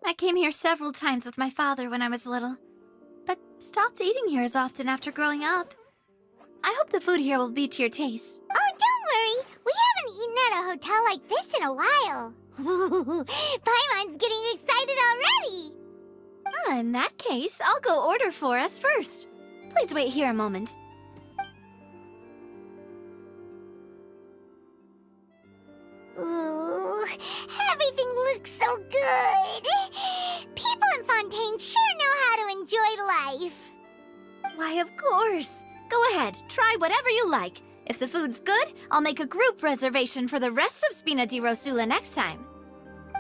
I came here several times with my father when I was little, but stopped eating here as often after growing up. I hope the food here will be to your taste. Oh, don't worry. We haven't eaten at a hotel like this in a while. Paimon's getting excited already. In that case, I'll go order for us first. Please wait here a moment. Ooh, everything looks so good. People in Fontaine sure know how to enjoy life. Why, of course. Go ahead, try whatever you like. If the food's good, I'll make a group reservation for the rest of Spina di Rosula next time.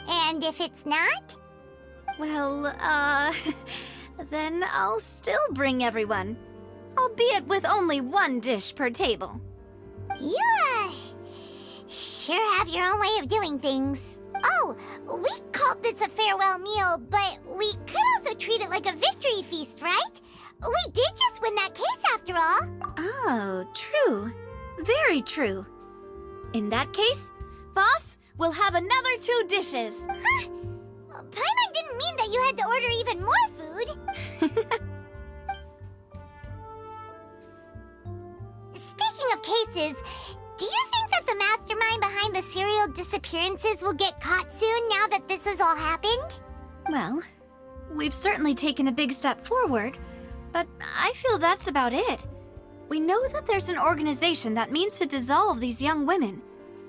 And if it's not? Well, then I'll still bring everyone. Albeit with only one dish per table. You, sure have your own way of doing things. Oh, we called this a farewell meal, but we could also treat it like a victory feast, right? We did just win that case after all. Oh, true. Very true. In that case, boss, we'll have another 2 dishes. Huh? Paimon didn't mean that you had to order even more food. Speaking of cases, do you think that the mastermind behind the serial disappearances will get caught soon now that this has all happened? Well, we've certainly taken a big step forward, but I feel that's about it. We know that there's an organization that means to dissolve these young women,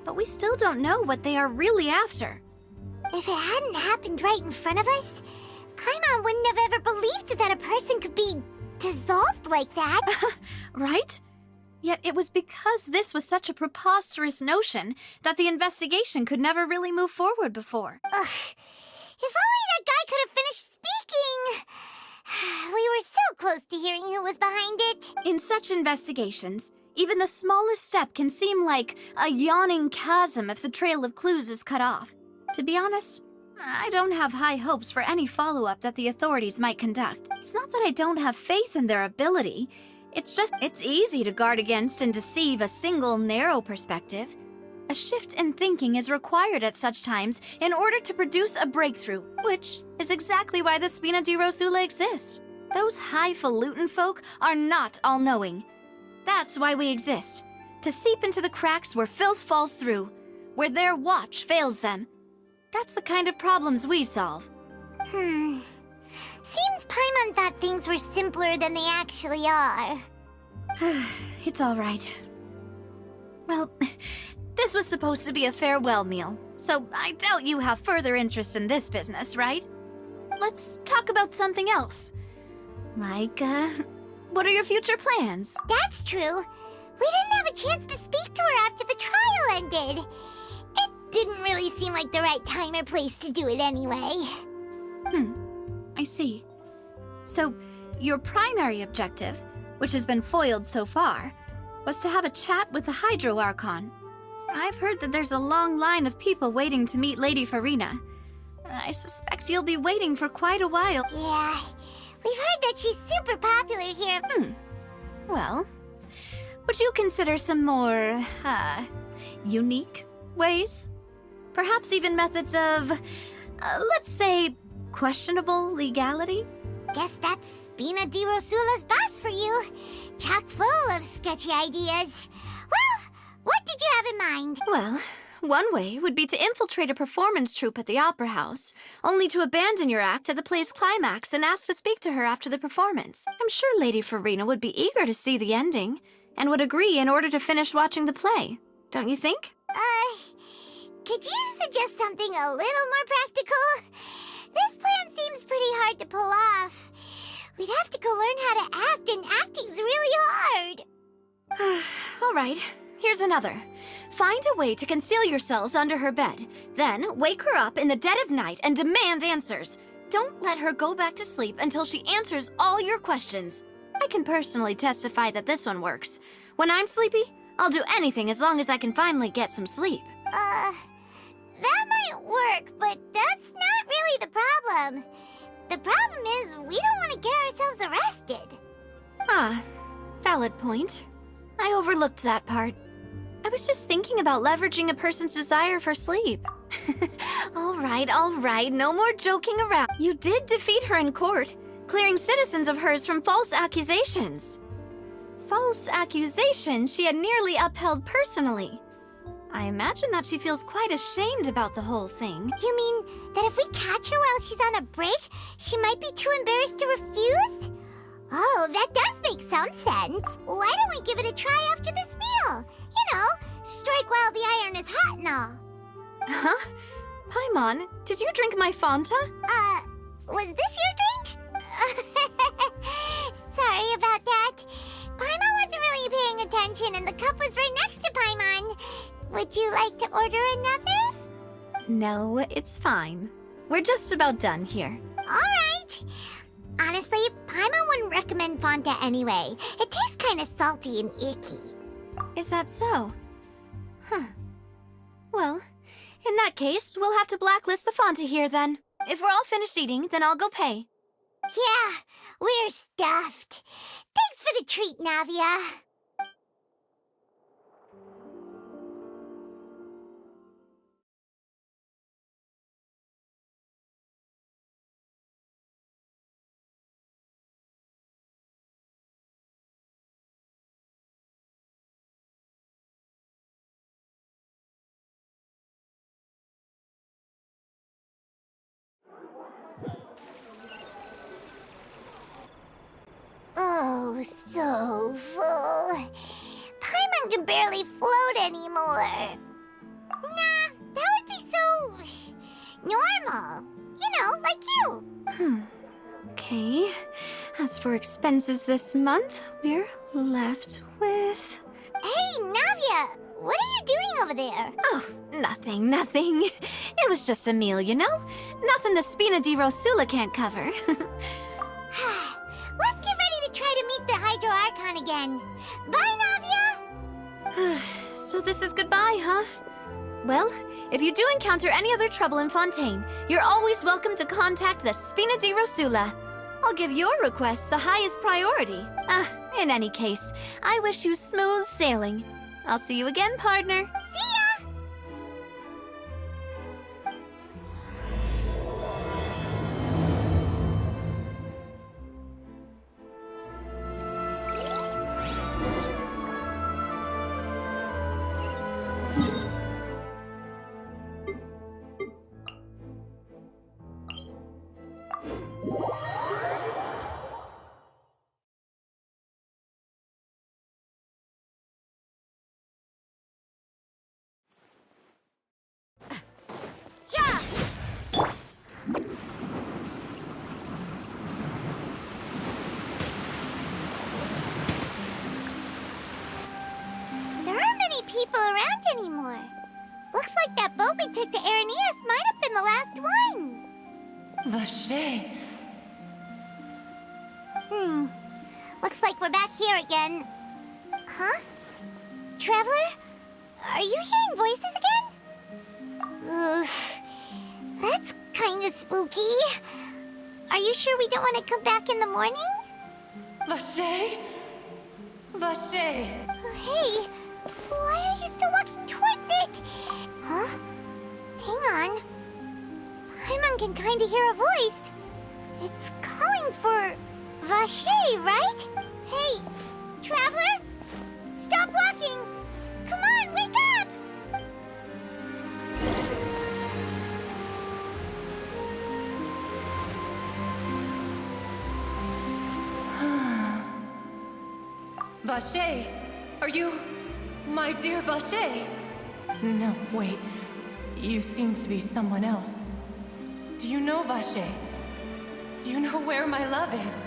but we still don't know what they are really after. If it hadn't happened right in front of us, Paimon wouldn't have ever believed that a person could be dissolved like that. Right? Yet it was because this was such a preposterous notion that the investigation could never really move forward before. Ugh. If only that guy could have finished speaking! We were so close to hearing who was behind it. In such investigations, even the smallest step can seem like a yawning chasm if the trail of clues is cut off. To be honest, I don't have high hopes for any follow-up that the authorities might conduct. It's not that I don't have faith in their ability. It's easy to guard against and deceive a single narrow perspective. A shift in thinking is required at such times in order to produce a breakthrough, which is exactly why the Spina di Rosula exists. Those highfalutin folk are not all-knowing. That's why we exist, to seep into the cracks where filth falls through, where their watch fails them. That's the kind of problems we solve. Seems Paimon thought things were simpler than they actually are. It's all right. Well, this was supposed to be a farewell meal, so I doubt you have further interest in this business, right? Let's talk about something else. Like, what are your future plans? That's true. We didn't have a chance to speak to her after the trial ended. It didn't really seem like the right time or place to do it anyway. I see. So, your primary objective, which has been foiled so far, was to have a chat with the Hydro Archon. I've heard that there's a long line of people waiting to meet Lady Farina. I suspect you'll be waiting for quite a while. Yeah, we've heard that she's super popular here. Well, would you consider some more, unique ways? Perhaps even methods of, let's say, questionable legality? Guess that's Spina di Rosula's boss for you. Chock full of sketchy ideas. Well, what did you have in mind? Well, one way would be to infiltrate a performance troupe at the Opera House, only to abandon your act at the play's climax and ask to speak to her after the performance. I'm sure Lady Farina would be eager to see the ending, and would agree in order to finish watching the play. Don't you think? Could you suggest something a little more practical? This plan seems pretty hard to pull off. We'd have to go learn how to act, and acting's really hard. All right, Here's another. Find a way to conceal yourselves under her bed. Then wake her up in the dead of night and demand answers. Don't let her go back to sleep until she answers all your questions. I can personally testify that this one works. When I'm sleepy, I'll do anything as long as I can finally get some sleep. That might work, but that's not really the problem. The problem is we don't want to get ourselves arrested. Ah, valid point. I overlooked that part. I was just thinking about leveraging a person's desire for sleep. All right, no more joking around. You did defeat her in court, clearing citizens of hers from false accusations. False accusations she had nearly upheld personally. I imagine that she feels quite ashamed about the whole thing. You mean that if we catch her while she's on a break, she might be too embarrassed to refuse? Oh, that does make some sense. Why don't we give it a try after this meal? You know, strike while the iron is hot and all. Huh? Paimon, did you drink my Fanta? Was this your drink? Sorry about that. Paimon wasn't really paying attention and the cup was right next to Paimon. Would you like to order another? No, it's fine. We're just about done here. Alright. Honestly, Paimon wouldn't recommend Fonta anyway. It tastes kind of salty and icky. Is that so? Huh. Well, in that case, we'll have to blacklist the Fanta here then. If we're all finished eating, then I'll go pay. Yeah, we're stuffed. Thanks for the treat, Navia. Oh, so full. Paimon can barely float anymore. Nah, that would be so normal. You know, like you. Okay. As for expenses this month, we're left with... Hey, Navia, what are you doing over there? Oh, nothing. It was just a meal, you know? Nothing the Spina di Rosula can't cover. Let's get ready to try to meet the Hydro Archon again. Bye, Navia! So this is goodbye, huh? Well, if you do encounter any other trouble in Fontaine, you're always welcome to contact the Spina di Rosula. I'll give your request the highest priority. In any case, I wish you smooth sailing. I'll see you again, partner. See ya! People around anymore. Looks like that boat we took to Araneus might have been the last one. Vache. Looks like we're back here again. Huh? Traveler? Are you hearing voices again? Ugh. That's kinda spooky. Are you sure we don't want to come back in the morning? Vache? Vache. Hey, why are you still walking towards it? Huh? Hang on. Paimon can kinda hear a voice. It's calling for Vache, right? Hey, Traveler? Stop walking! Come on, wake up! Vache, are you my dear Vache? No, wait. You seem to be someone else. Do you know Vache? Do you know where my love is?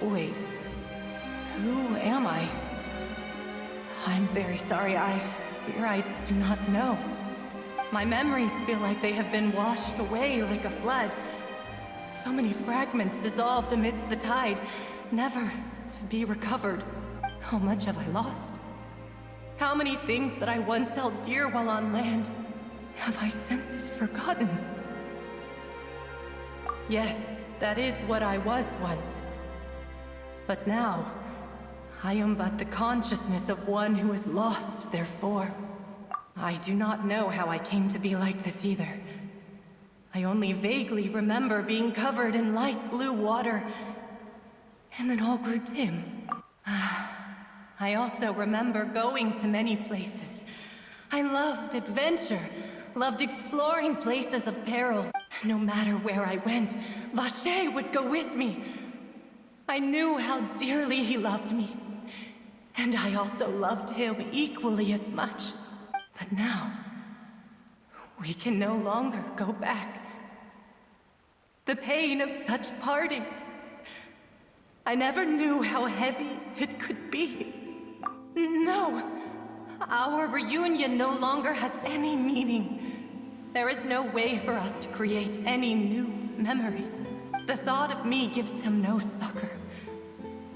Wait. Who am I? I'm very sorry. I fear I do not know. My memories feel like they have been washed away like a flood. So many fragments dissolved amidst the tide, never to be recovered. How much have I lost? How many things that I once held dear while on land have I since forgotten? Yes, that is what I was once. But now, I am but the consciousness of one who is lost, therefore. I do not know how I came to be like this either. I only vaguely remember being covered in light blue water, and then all grew dim. I also remember going to many places. I loved adventure, loved exploring places of peril. No matter where I went, Vacher would go with me. I knew how dearly he loved me, and I also loved him equally as much. But now, we can no longer go back. The pain of such parting, I never knew how heavy it could be. No, our reunion no longer has any meaning. There is no way for us to create any new memories. The thought of me gives him no succor.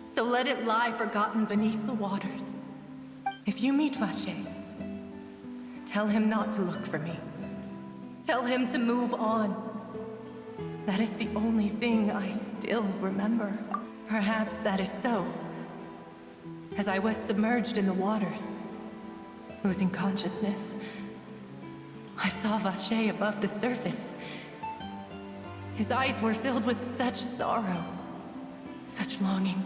So let it lie forgotten beneath the waters. If you meet Vacher, tell him not to look for me. Tell him to move on. That is the only thing I still remember. Perhaps that is so. As I was submerged in the waters, losing consciousness, I saw Vacher above the surface. His eyes were filled with such sorrow, such longing.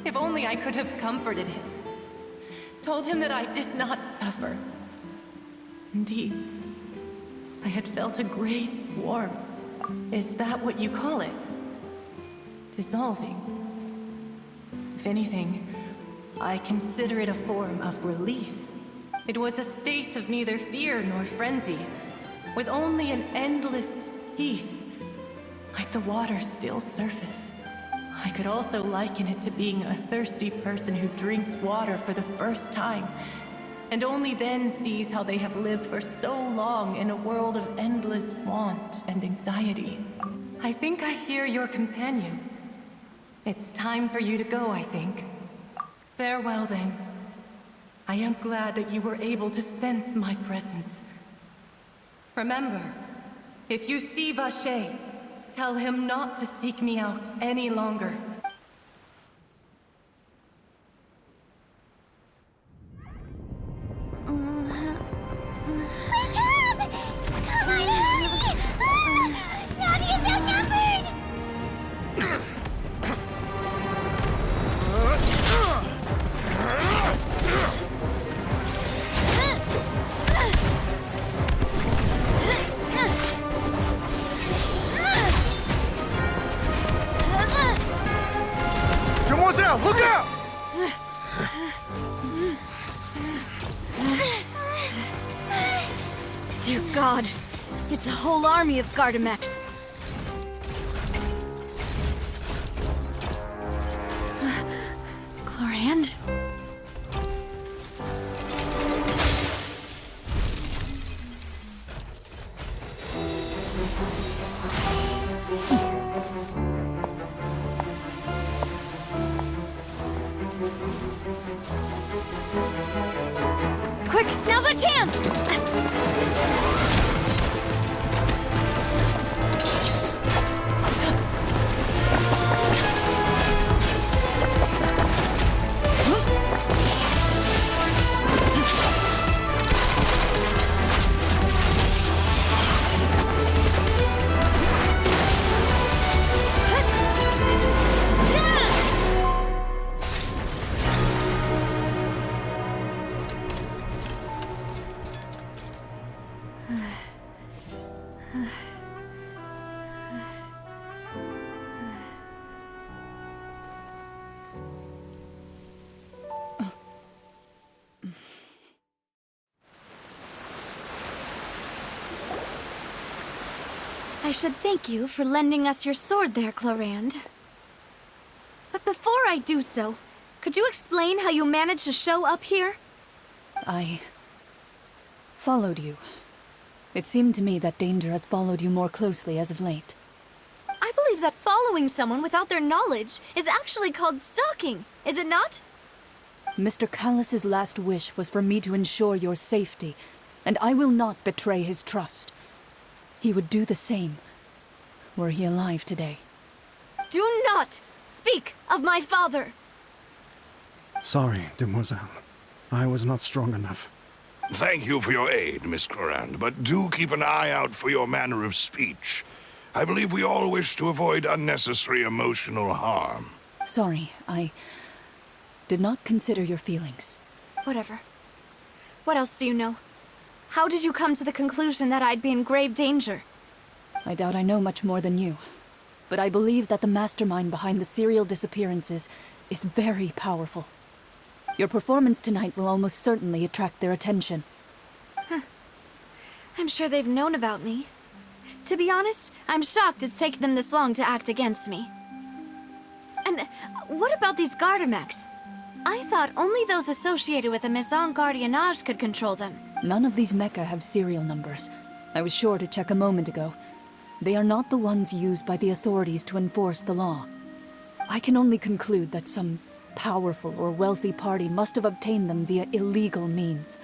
If only I could have comforted him, told him that I did not suffer. Indeed, I had felt a great warmth. Is that what you call it? Dissolving? If anything, I consider it a form of release. It was a state of neither fear nor frenzy, with only an endless peace, like the water's still surface. I could also liken it to being a thirsty person who drinks water for the first time, and only then sees how they have lived for so long in a world of endless want and anxiety. I think I hear your companion. It's time for you to go, I think. Farewell, then. I am glad that you were able to sense my presence. Remember, if you see Vacher, tell him not to seek me out any longer. Wake up! Come on, hurry! Navia's outnumbered! Demoiselle, look out! Dear God, it's a whole army of Gardamex. Chlorand? Quick, now's our chance! I should thank you for lending us your sword there, Chlorand. But before I do so, Could you explain how you managed to show up here? I followed you. It seemed to me that danger has followed you more closely as of late. I believe that following someone without their knowledge is actually called stalking, is it not? Mr. Callus's last wish was for me to ensure your safety, and I will not betray his trust. He would do the same, were he alive today. Do not speak of my father! Sorry, demoiselle. I was not strong enough. Thank you for your aid, Miss Clorand, but do keep an eye out for your manner of speech. I believe we all wish to avoid unnecessary emotional harm. Sorry, I did not consider your feelings. Whatever. What else do you know? How did you come to the conclusion that I'd be in grave danger? I doubt I know much more than you, but I believe that the mastermind behind the serial disappearances is very powerful. Your performance tonight will almost certainly attract their attention. I'm sure they've known about me. To be honest, I'm shocked it's taken them this long to act against me. And what about these Gardamex? I thought only those associated with the Maison Gardiennage could control them. None of these mecha have serial numbers. I was sure to check a moment ago. They are not the ones used by the authorities to enforce the law. I can only conclude that some powerful or wealthy party must have obtained them via illegal means,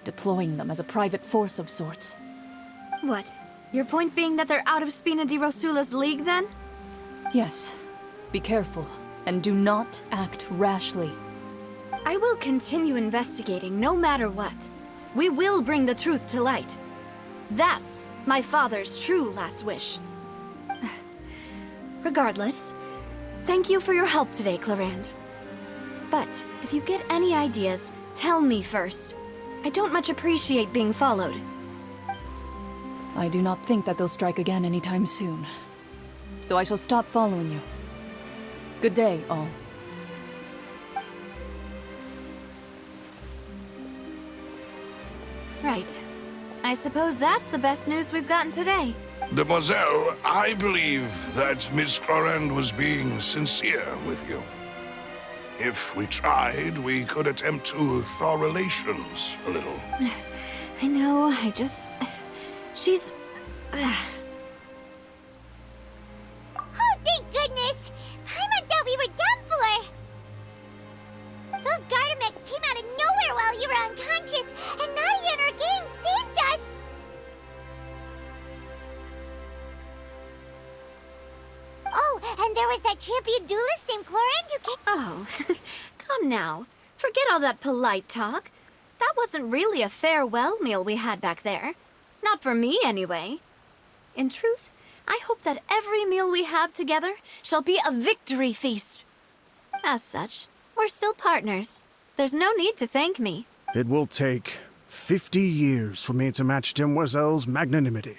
deploying them as a private force of sorts. What? Your point being that they're out of Spina di Rosula's league, then? Yes. Be careful, and do not act rashly. I will continue investigating no matter what. We will bring the truth to light. That's my father's true last wish. Regardless, thank you for your help today, Clorand. But if you get any ideas, tell me first. I don't much appreciate being followed. I do not think that they'll strike again anytime soon. So I shall stop following you. Good day, all. Right. I suppose that's the best news we've gotten today. Demoiselle, I believe that Miss Clorand was being sincere with you. If we tried, we could attempt to thaw relations a little. I know, she's... Oh, thank goodness! Paimon thought we were done for! Those Gardamex came out of nowhere while you were unconscious, and Navia and her gang saved us! Oh, and there was that champion duelist named Clorand who came... Oh, come now. Forget all that polite talk. That wasn't really a farewell meal we had back there. Not for me, anyway. In truth, I hope that every meal we have together shall be a victory feast. As such, we're still partners. There's no need to thank me. It will take 50 years for me to match Demoiselle's magnanimity.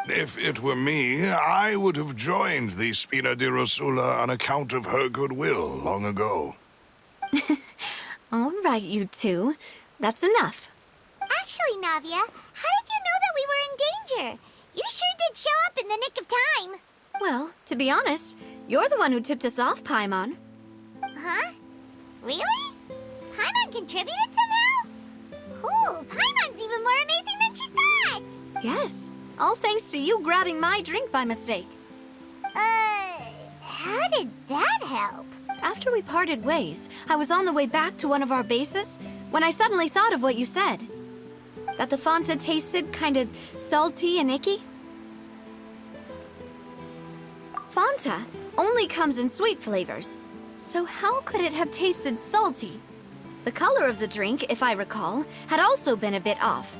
If it were me, I would have joined the Spina di Rosula on account of her goodwill long ago. All right, you two. That's enough. Actually, Navia, how did you know that we were in danger? You sure did show up in the nick of time. Well, to be honest, you're the one who tipped us off, Paimon. Huh? Really? Paimon contributed somehow? Ooh, Paimon's even more amazing than she thought! Yes, all thanks to you grabbing my drink by mistake. How did that help? After we parted ways, I was on the way back to one of our bases when I suddenly thought of what you said. That the Fanta tasted kind of salty and icky. Fanta only comes in sweet flavors, so how could it have tasted salty? The color of the drink, if I recall, had also been a bit off.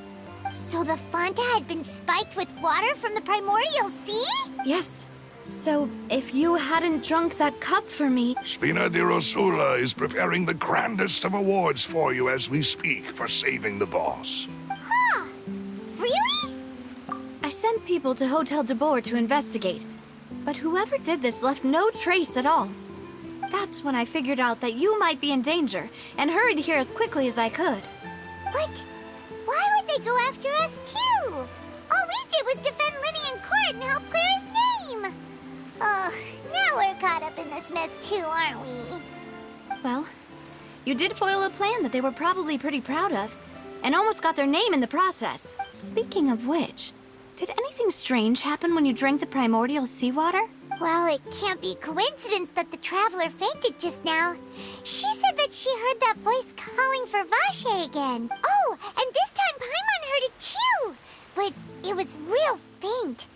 So the Fanta had been spiked with water from the primordial sea? Yes. So, if you hadn't drunk that cup for me... Spina di Rosula is preparing the grandest of awards for you as we speak for saving the boss. Huh. Really? I sent people to Hotel de Boer to investigate, but whoever did this left no trace at all. That's when I figured out that you might be in danger, and hurried here as quickly as I could. But why would they go after us, too? All we did was defend Linny in court and help clear his name. Ugh, now we're caught up in this mess, too, aren't we? Well, You did foil a plan that they were probably pretty proud of, and almost got their name in the process. Speaking of which, did anything strange happen when you drank the primordial seawater? Well, it can't be coincidence that the traveler fainted just now. She said that she heard that voice calling for Vache again. Oh, and this time Paimon heard it too! But it was real faint.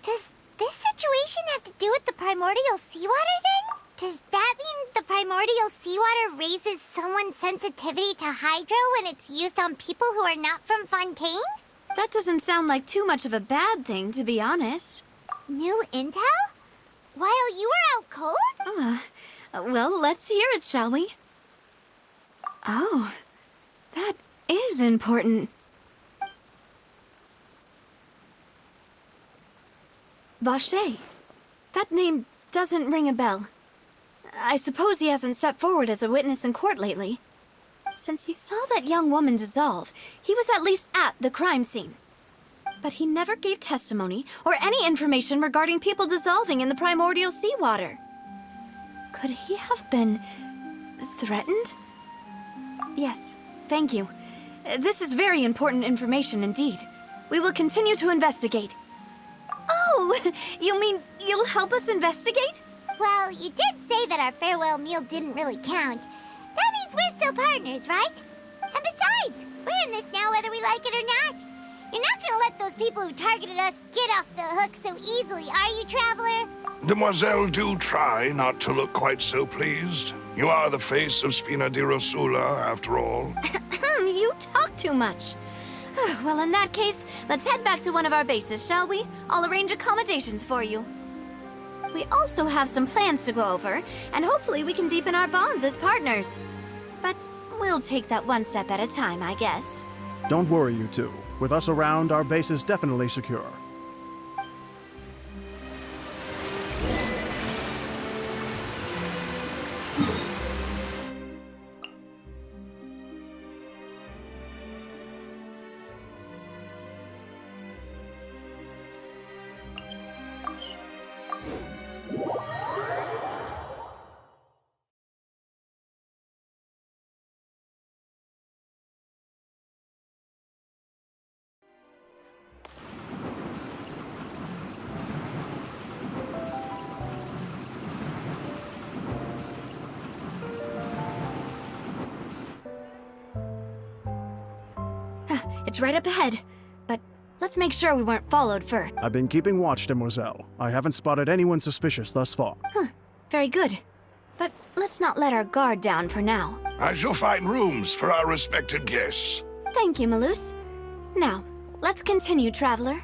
Does this situation have to do with the primordial seawater then? Does that mean the primordial seawater raises someone's sensitivity to hydro when it's used on people who are not from Fontaine? That doesn't sound like too much of a bad thing, to be honest. New intel? While you were out cold? Well, let's hear it, shall we? Oh, that is important. Vache. That name doesn't ring a bell. I suppose he hasn't stepped forward as a witness in court lately. Since he saw that young woman dissolve, he was at least at the crime scene. But he never gave testimony or any information regarding people dissolving in the primordial seawater. Could he have been threatened? Yes, thank you. This is very important information indeed. We will continue to investigate. Oh, you mean you'll help us investigate? Well, you did say that our farewell meal didn't really count. That means we're still partners, right? And besides, we're in this now whether we like it or not. You're not gonna let those people who targeted us get off the hook so easily, are you, Traveler? Demoiselle, do try not to look quite so pleased. You are the face of Spina di Rosula, after all. You talk too much. Well, in that case, let's head back to one of our bases, shall we? I'll arrange accommodations for you. We also have some plans to go over, and hopefully we can deepen our bonds as partners. But we'll take that one step at a time, I guess. Don't worry, you two. With us around, our base is definitely secure. It's right up ahead, but let's make sure we weren't followed first. I've been keeping watch, Demoiselle. I haven't spotted anyone suspicious thus far. Very good. But let's not let our guard down for now. I shall find rooms for our respected guests. Thank you, Malus. Now, let's continue, Traveler.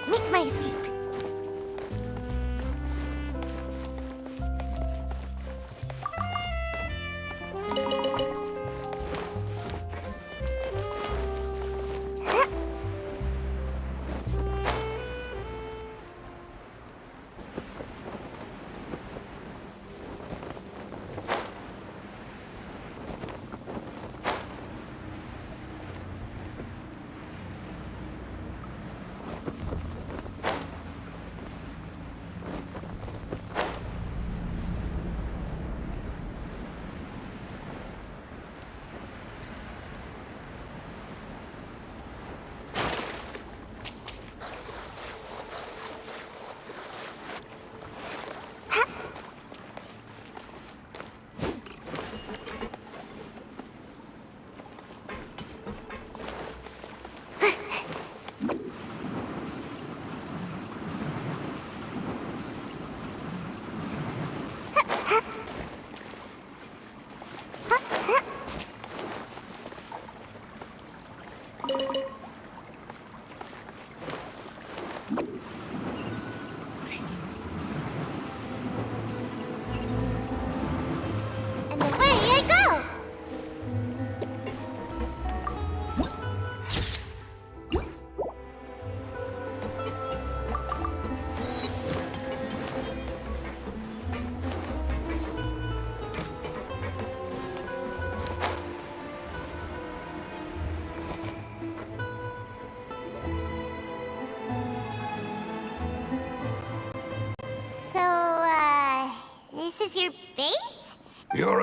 Make my escape.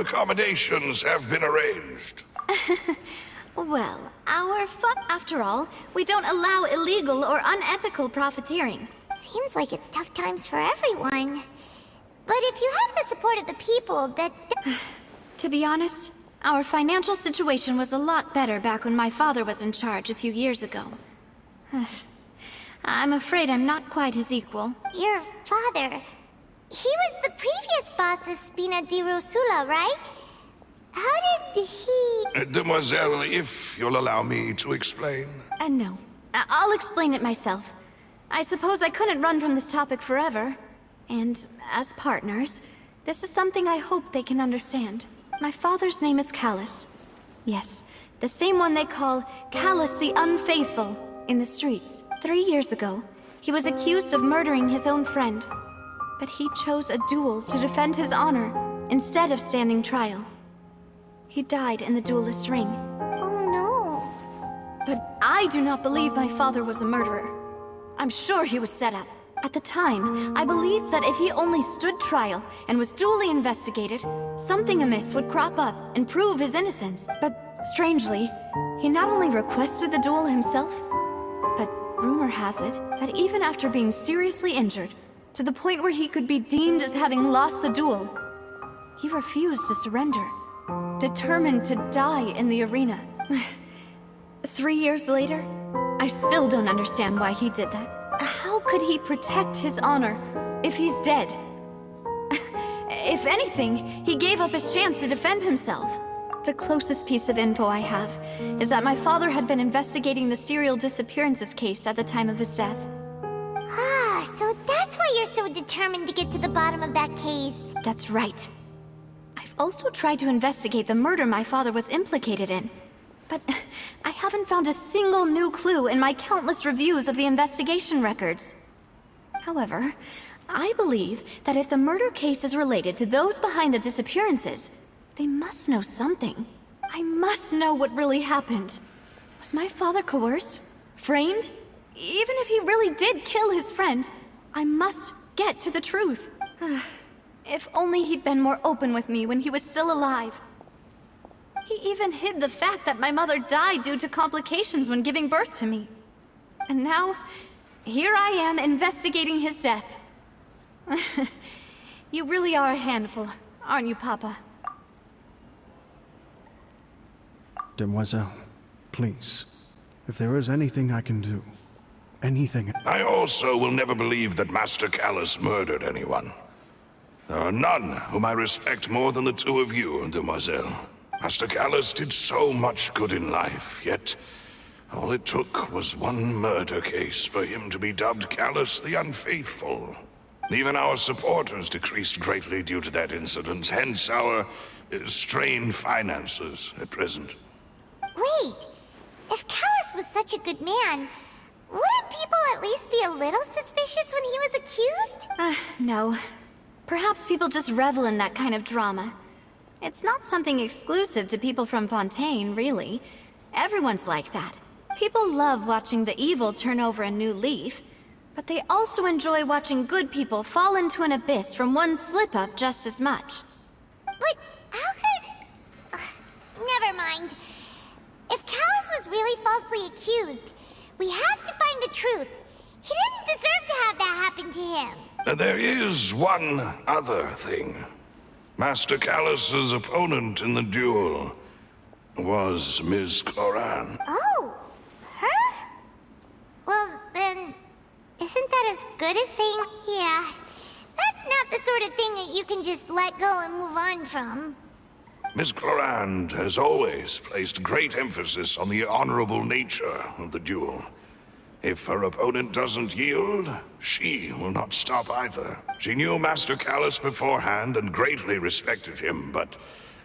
accommodations have been arranged. Well, after all, we don't allow illegal or unethical profiteering. Seems like it's tough times for everyone. But if you have the support of the people, that... To be honest, our financial situation was a lot better back when my father was in charge a few years ago. I'm afraid I'm not quite his equal. Your father... He was the previous boss of Spina di Rosula, right? How did he... Demoiselle, if you'll allow me to explain. No. I'll explain it myself. I suppose I couldn't run from this topic forever. And as partners, this is something I hope they can understand. My father's name is Callus. Yes, the same one they call Callus the Unfaithful in the streets. 3 years ago, he was accused of murdering his own friend. But he chose a duel to defend his honor, instead of standing trial. He died in the duelist's ring. Oh no. But I do not believe my father was a murderer. I'm sure he was set up. At the time, I believed that if he only stood trial and was duly investigated, something amiss would crop up and prove his innocence. But strangely, he not only requested the duel himself, but rumor has it that even after being seriously injured, to the point where he could be deemed as having lost the duel, he refused to surrender, determined to die in the arena. 3 years later, I still don't understand why he did that. How could he protect his honor if he's dead? If anything, he gave up his chance to defend himself. The closest piece of info I have is that my father had been investigating the serial disappearances case at the time of his death. Ah, so that's why you're so determined to get to the bottom of that case. That's right. I've also tried to investigate the murder my father was implicated in, but I haven't found a single new clue in my countless reviews of the investigation records. However, I believe that if the murder case is related to those behind the disappearances, they must know something. I must know what really happened. Was my father coerced? Framed? Even if he really did kill his friend, I must get to the truth. If only he'd been more open with me when he was still alive. He even hid the fact that my mother died due to complications when giving birth to me. And now, here I am investigating his death. You really are a handful, aren't you, Papa? Demoiselle, please, if there is anything I can do, anything... I also will never believe that Master Callus murdered anyone. There are none whom I respect more than the two of you, Demoiselle. Master Callus did so much good in life, yet all it took was one murder case for him to be dubbed Callus the Unfaithful. Even our supporters decreased greatly due to that incident, hence our strained finances at present. Wait, if Callus was such a good man, wouldn't people at least be a little suspicious when he was accused? No. Perhaps people just revel in that kind of drama. It's not something exclusive to people from Fontaine, really. Everyone's like that. People love watching the evil turn over a new leaf, but they also enjoy watching good people fall into an abyss from one slip-up just as much. But how could... never mind. If Callus was really falsely accused, we have to find the truth. He didn't deserve to have that happen to him. There is one other thing. Master Callus's opponent in the duel was Ms. Cloran. Oh, her? Well, then, isn't that as good as saying, yeah, that's not the sort of thing that you can just let go and move on from? Ms. Cloran has always placed great emphasis on the honorable nature of the duel. If her opponent doesn't yield, she will not stop either. She knew Master Callus beforehand and greatly respected him, but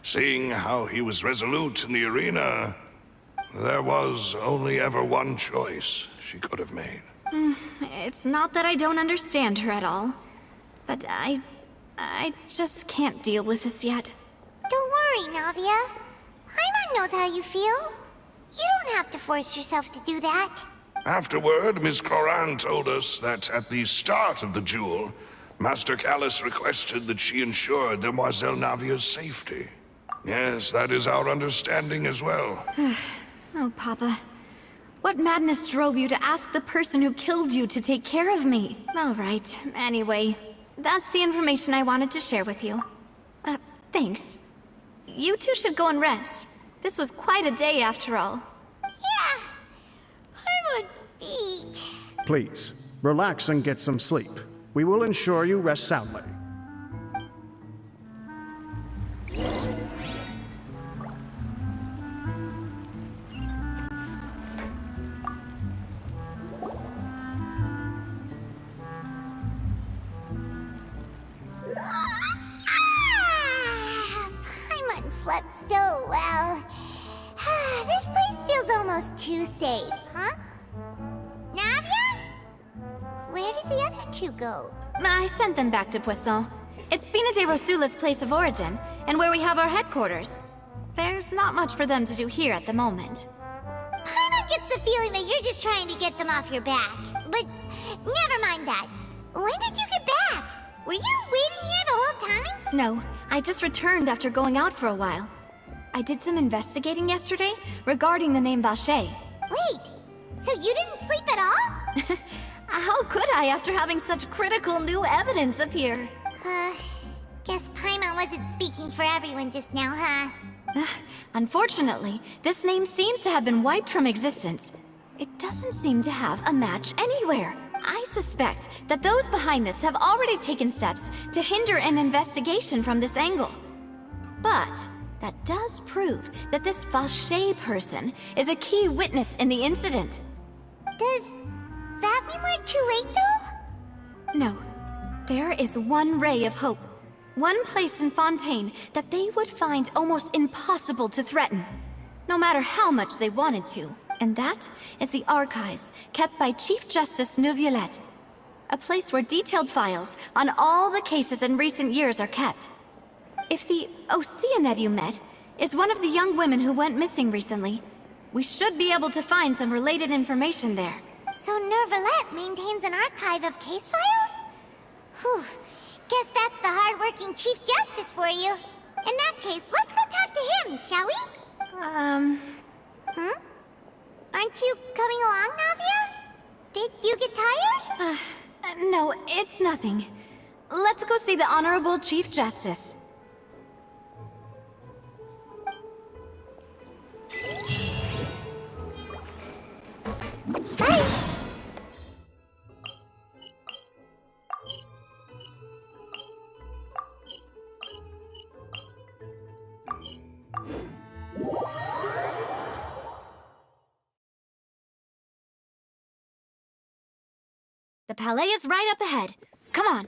seeing how he was resolute in the arena, there was only ever one choice she could have made. It's not that I don't understand her at all, but I just can't deal with this yet. Don't worry, Navia. Paimon knows how you feel. You don't have to force yourself to do that. Afterward, Ms. Cloran told us that at the start of the duel, Master Callus requested that she ensure Demoiselle Navia's safety. Yes, that is our understanding as well. Oh, Papa. What madness drove you to ask the person who killed you to take care of me? All right, anyway. That's the information I wanted to share with you. Thanks. You two should go and rest. This was quite a day after all. Yeah. Paimon's beat. Please, relax and get some sleep. We will ensure you rest soundly. Paimon slept so well. This place feels almost too safe, huh? Navia? Where did the other two go? I sent them back to Poisson. It's Spina de Rosula's place of origin, and where we have our headquarters. There's not much for them to do here at the moment. Paimon gets the feeling that you're just trying to get them off your back. But never mind that. When did you get back? Were you waiting here the whole time? No, I just returned after going out for a while. I did some investigating yesterday regarding the name Vacher. Wait, so you didn't sleep at all? How could I after having such critical new evidence appear? Guess Paimon wasn't speaking for everyone just now, huh? Unfortunately, this name seems to have been wiped from existence. It doesn't seem to have a match anywhere. I suspect that those behind this have already taken steps to hinder an investigation from this angle. But that does prove that this Vacher person is a key witness in the incident. Does that mean we're too late, though? No. There is one ray of hope. One place in Fontaine that they would find almost impossible to threaten, no matter how much they wanted to. And that is the archives kept by Chief Justice Navia. A place where detailed files on all the cases in recent years are kept. If the Oceanette you met is one of the young women who went missing recently, we should be able to find some related information there. So Nervalette maintains an archive of case files? Whew. Guess that's the hard-working Chief Justice for you. In that case, let's go talk to him, shall we? Aren't you coming along, Navia? Did you get tired? No, it's nothing. Let's go see the Honorable Chief Justice. The Palais is right up ahead. Come on.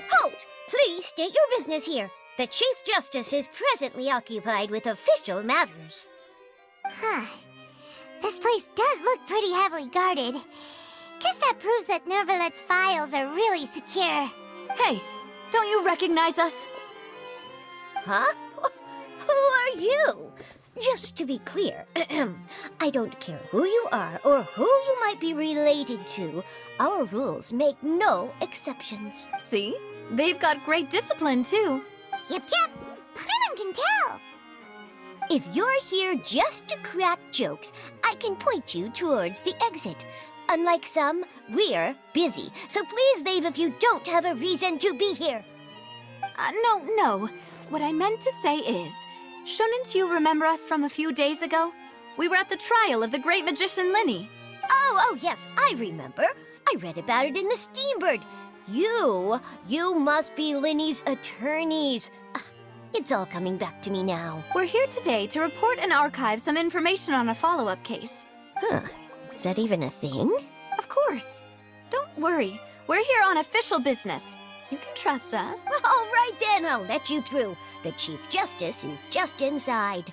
Halt! Please state your business here. The Chief Justice is presently occupied with official matters. This place does look pretty heavily guarded. Guess that proves that Nervalette's files are really secure. Hey, don't you recognize us? Huh? Who are you? Just to be clear, I don't care who you are or who you might be related to. Our rules make no exceptions. See? They've got great discipline, too. Yep. Paimon can tell. If you're here just to crack jokes, I can point you towards the exit. Unlike some, we're busy, so please leave if you don't have a reason to be here. No. What I meant to say is, shouldn't you remember us from a few days ago? We were at the trial of the great magician Linny. Oh, yes, I remember. I read about it in the Steambird. You must be Linny's attorneys. It's all coming back to me now. We're here today to report and archive some information on a follow-up case. Huh. Is that even a thing? Of course. Don't worry. We're here on official business. You can trust us. All right then, I'll let you through. The Chief Justice is just inside.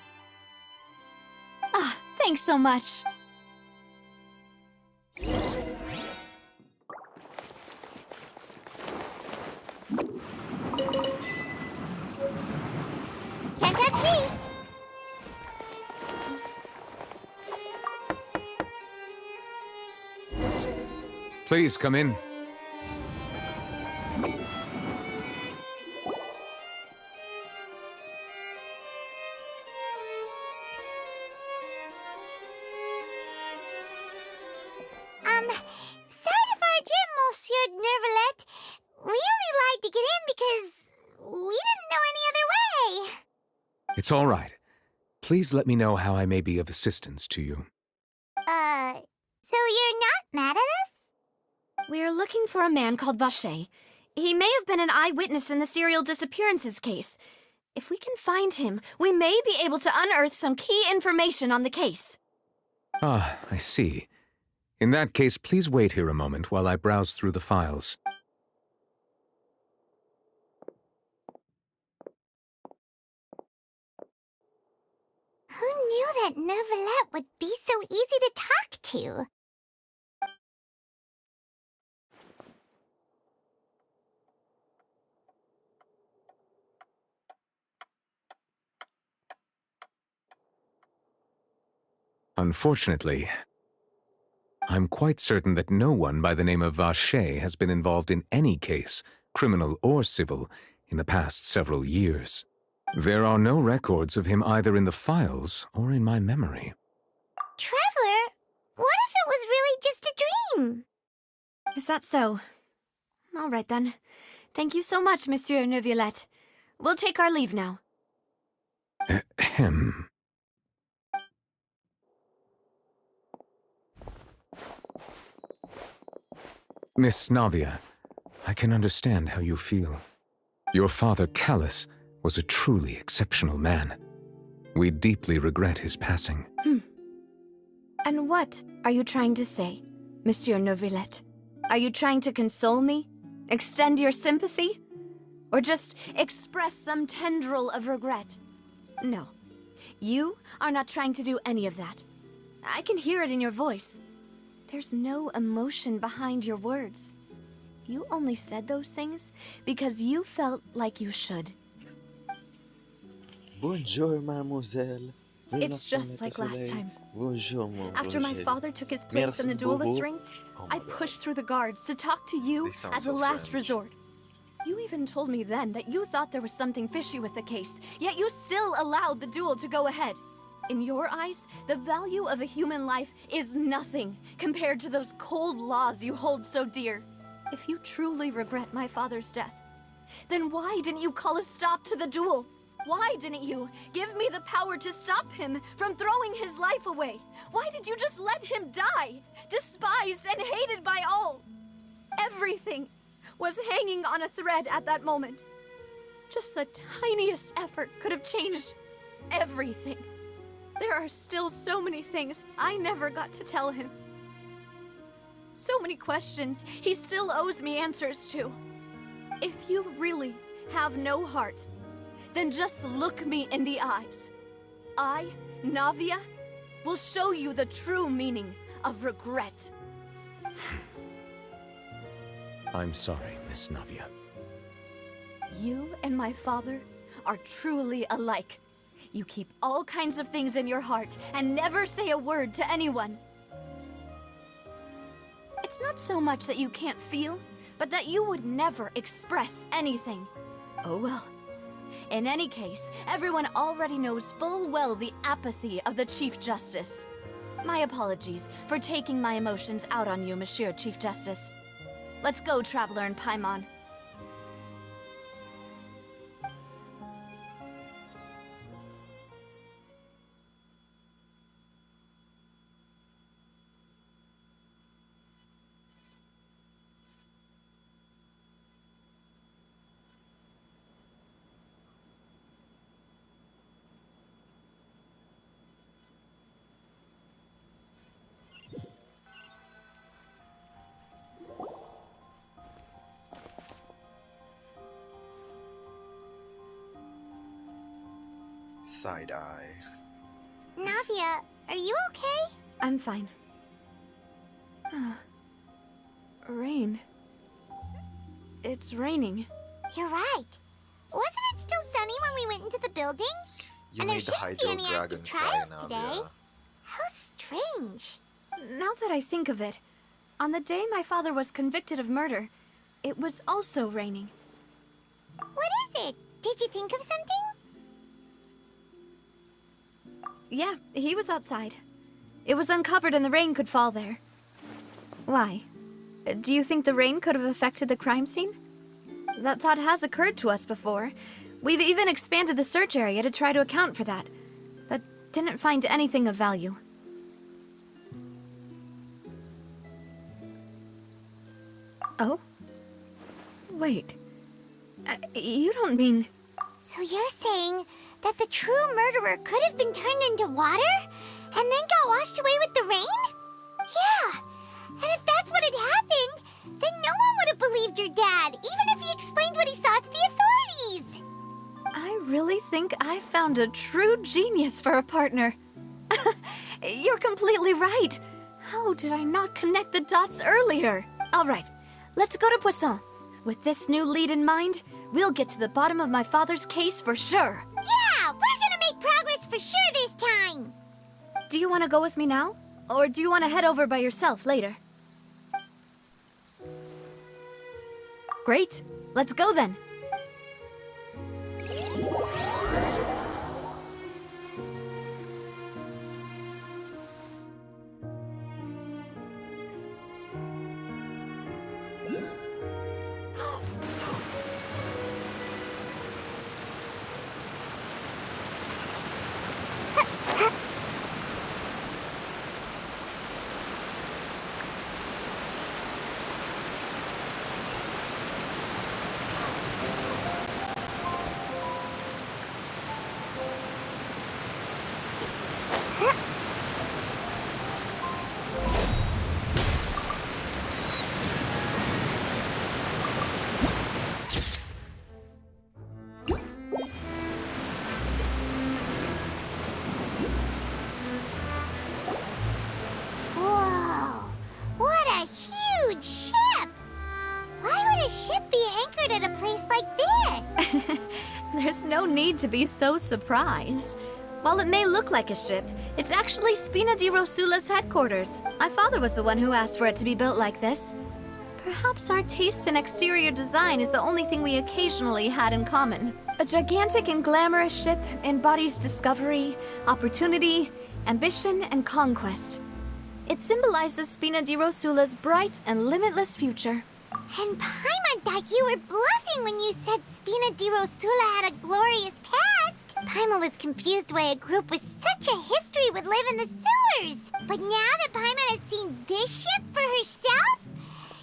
Ah, thanks so much. Can't catch me! Please come in. Sorry to barge in, Monsieur Nervalet. We only lied to get in because we didn't know any other way. It's all right. Please let me know how I may be of assistance to you. So you're not mad at us? We're looking for a man called Vacher. He may have been an eyewitness in the serial disappearances case. If we can find him, we may be able to unearth some key information on the case. Ah, I see. In that case, please wait here a moment while I browse through the files. Who knew that Nervalet would be so easy to talk to? Unfortunately, I'm quite certain that no one by the name of Vacher has been involved in any case, criminal or civil, in the past several years. There are no records of him either in the files or in my memory. Traveler, what if it was really just a dream? Is that so? All right then. Thank you so much, Monsieur Neuvillette. We'll take our leave now. Ahem. Miss Navia, I can understand how you feel. Your father, Callus, was a truly exceptional man. We deeply regret his passing. And what are you trying to say, Monsieur Neuvillette? Are you trying to console me? Extend your sympathy? Or just express some tendril of regret? No. You are not trying to do any of that. I can hear it in your voice. There's no emotion behind your words. You only said those things because you felt like you should. Bonjour, mademoiselle. It's just like last time. Bonjour, mon After my Roger. father took his place in the Merci duelist beaucoup. ring, Oh my I God. pushed through the guards to talk to you They sound as a so last French. resort. You even told me then that you thought there was something fishy with the case, yet you still allowed the duel to go ahead. In your eyes, the value of a human life is nothing compared to those cold laws you hold so dear. If you truly regret my father's death, then why didn't you call a stop to the duel? Why didn't you give me the power to stop him from throwing his life away? Why did you just let him die, despised and hated by all? Everything was hanging on a thread at that moment. Just the tiniest effort could have changed everything. There are still so many things I never got to tell him. So many questions he still owes me answers to. If you really have no heart, then just look me in the eyes. I, Navia, will show you the true meaning of regret. I'm sorry, Miss Navia. You and my father are truly alike. You keep all kinds of things in your heart and never say a word to anyone. It's not so much that you can't feel, but that you would never express anything. Oh well. In any case, everyone already knows full well the apathy of the Chief Justice. My apologies for taking my emotions out on you, Monsieur Chief Justice. Let's go, Traveler and Paimon. side eye. Navia, are you okay? I'm fine. Rain. It's raining. You're right. Wasn't it still sunny when we went into the building? You And there made the shouldn't be Hydro any active Dragon cry, trials today. Navia. How strange. Now that I think of it, on the day my father was convicted of murder, it was also raining. What is it? Did you think of something? Yeah, he was outside. It was uncovered and the rain could fall there. Why? Do you think the rain could have affected the crime scene? That thought has occurred to us before. We've even expanded the search area to try to account for that, but didn't find anything of value. Oh? Wait. You don't mean... So you're saying that the true murderer could have been turned into water and then got washed away with the rain? Yeah. And if that's what had happened, then no one would have believed your dad, even if he explained what he saw to the authorities. I really think I found a true genius for a partner. You're completely right. How did I not connect the dots earlier? All right, let's go to Poisson. With this new lead in mind, we'll get to the bottom of my father's case for sure. Yeah, we're gonna make progress for sure this time. Do you want to go with me now? Or do you want to head over by yourself later? Great. Let's go then. Whoa, what a huge ship! Why would a ship be anchored at a place like this? There's no need to be so surprised. While it may look like a ship, it's actually Spina di Rosula's headquarters. My father was the one who asked for it to be built like this. Perhaps our taste in exterior design is the only thing we occasionally had in common. A gigantic and glamorous ship embodies discovery, opportunity, ambition, and conquest. It symbolizes Spina di Rosula's bright and limitless future. And Paimon thought you were bluffing when you said Spina di Rosula had a glorious past. Paimon was confused why a group with such a history would live in the sewers. But now that Paimon has seen this ship for herself,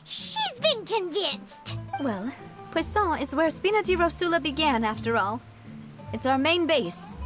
she's been convinced. Well, Poisson is where Spina di Rosula began, after all. It's our main base,